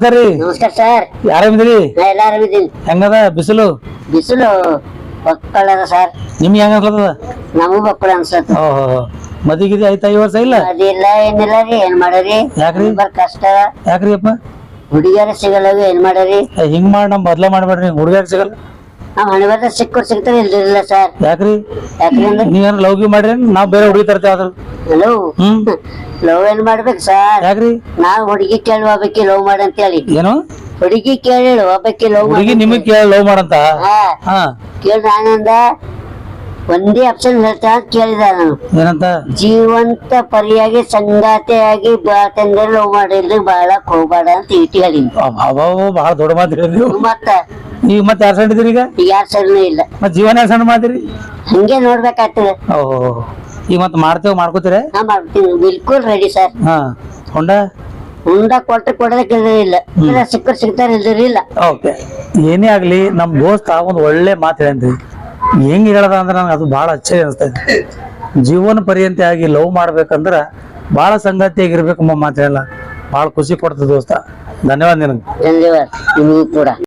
ಸರಿ ನಮಸ್ಕಾರ ಸರ್. ಆರಾಮಿದ್ರಿ? ಎಲ್ಲ ಆರಾಮಿದ್ದೀನಿ. ಹೆಂಗದ ಬಿಸಿಲು? ಬಿಸಿಲು ಬಕ್ಕಳದ ಸರ್. ನಿಮ್ಗೆ ಹೆಂಗ ಅನ್ಸದ? ನಮಗ್ ಬಕ್ಕಳ ಅನ್ಸತ್ತ. ಓಹೋ ಮದಿಗಿದಿ ಆಯ್ತಾ ಈ ವರ್ಷ ಇಲ್ಲ? ಅದಿಲ್ಲ ಏನಿಲ್ಲ ರೀ. ಏನ್ ಮಾಡರಿ? ಯಾಕ್ರಿ? ಕಷ್ಟ. ಯಾಕ್ರಿ ಅಪ್ಪ? ಹುಡುಗಿಯರ ಸಿಗಲ್ಲವಿ. ಏನ್ ಮಾಡರಿ? ಹಿಂಗ್ ಮಾಡಿ ನಮ್ ಬದ್ಲ ಮಾಡ್ಬೇಡ್ರಿ, ಹುಡುಗಿಯಾರ ಸಿಗಲ್ಲ. ನಾವ್ ಹಣೆ ಬರ್ದ ಸಿಕ್ಕರ್ ಸಿಗ್ತಾರ ಇಲ್ದಿರಲಿಲ್ಲ ಸರ್. ಯಾಕ್ರಿ? ಯಾಕ್ರಿ ಅಂದ್ರೆ ನೀವೇನ್ ಲವ್ಗಿ ಮಾಡ್ರಿ? ನಾವ್ ಬೇರೆ ಹುಡುಗಿ ತರ್ತೇವ ಅದ್ರ. ಲವ್ ಲವ್ ಏನ್ ಮಾಡ್ಬೇಕು ಸರ್? ಯಾಕ್ರಿ? ನಾವ್ ಹುಡುಗಿ ಕೇಳಿ ಒಬ್ಬಾಕಿ ಲವ್ ಮಾಡಿ ಅಂತ ಹೇಳಿ. ಏನು ಹುಡುಗಿ ಕೇಳಿ ಒಬ್ಬಾಕಿ ಲವ್ ಹುಡುಗಿ ನಿಮಗ್ ಕೇಳ ಲವ್ ಮಾಡಂತ? ಹಾ ಕೇಳಿ ನಾನಂದ ಒಂದೇ ಆಪ್ಷನ್ ಹೇಳ್ತಾ ಕೇಳಿದ ನಾನು. ಏನಂತ? ಜೀವಂತ ಪರಿಯಾಗಿ ಸಂಗಾತಿಯಾಗಿ ಬಾತಂದ್ರೆ ಲವ್ ಮಾಡಿಲ್ರಿ, ಬಾಳಕ್ ಹೋಗ್ಬೇಡ ಅಂತ ಇಟ್ಟು ಹೇಳಿ. ಬಹಳ ದೊಡ್ಡ ಮಾತು ಹೇಳಿದ್ರಿ. ಮತ್ತ ಈಗ ಮತ್ತೆ ಯಾರು ಸಣ್ಣ ಇದ್ದೀರಿ? ಈಗ ಯಾರ ಸರಿನೂ ಇಲ್ಲ. ಮತ್ ಜೀವನ ಯಾರು ಸಣ್ಣ ಮಾಡ್ತೀರಿ? ಹಂಗೆ ನೋಡ್ಬೇಕಾಗ್ತದೆ. ಓಹೋ ಈಗ ಮತ್ತೆ ಮಾಡ್ಕೋತೀರ? ನಾ ಮಾಡ್ತೀನಿ, ಬಿಲ್ಕುಲ್ ರೆಡಿ ಸರ್. ಹಾ ಹೊಂಡ ಉಂಡ ಕೊಡದಕ್ಕೆ ಇಲ್ಲ, ಸಿಕ್ಕರ್ ಸಿಗ್ತಾರ ಇಲ್ದಿರಿಲ್ಲ. ಓಕೆ ಏನೇ ಆಗ್ಲಿ ನಮ್ ದೋಸ್ತ ಒಂದ್ ಒಳ್ಳೆ ಮಾತು ಹೇಳನ್ರಿ. ಹೆಂಗ್ ಹೇಳದ ಅಂದ್ರೆ ನಂಗೆ ಅದು ಬಹಳ ಅಚ್ಚರಿ ಅನಿಸ್ತೈತಿ. ಜೀವನ ಪರ್ಯಂತ ಆಗಿ ಲವ್ ಮಾಡ್ಬೇಕಂದ್ರ ಬಹಳ ಸಂಗಾತಿಯಾಗಿರ್ಬೇಕು ಮಾತು ಹೇಳಲ್ಲ. ಬಹಳ ಖುಷಿ ಕೊಡ್ತದ ದೋಸ್ತ. ಧನ್ಯವಾದ ನಿನಗೆ. ಧನ್ಯವಾದ ನಿಮಗೂ ಕೂಡ.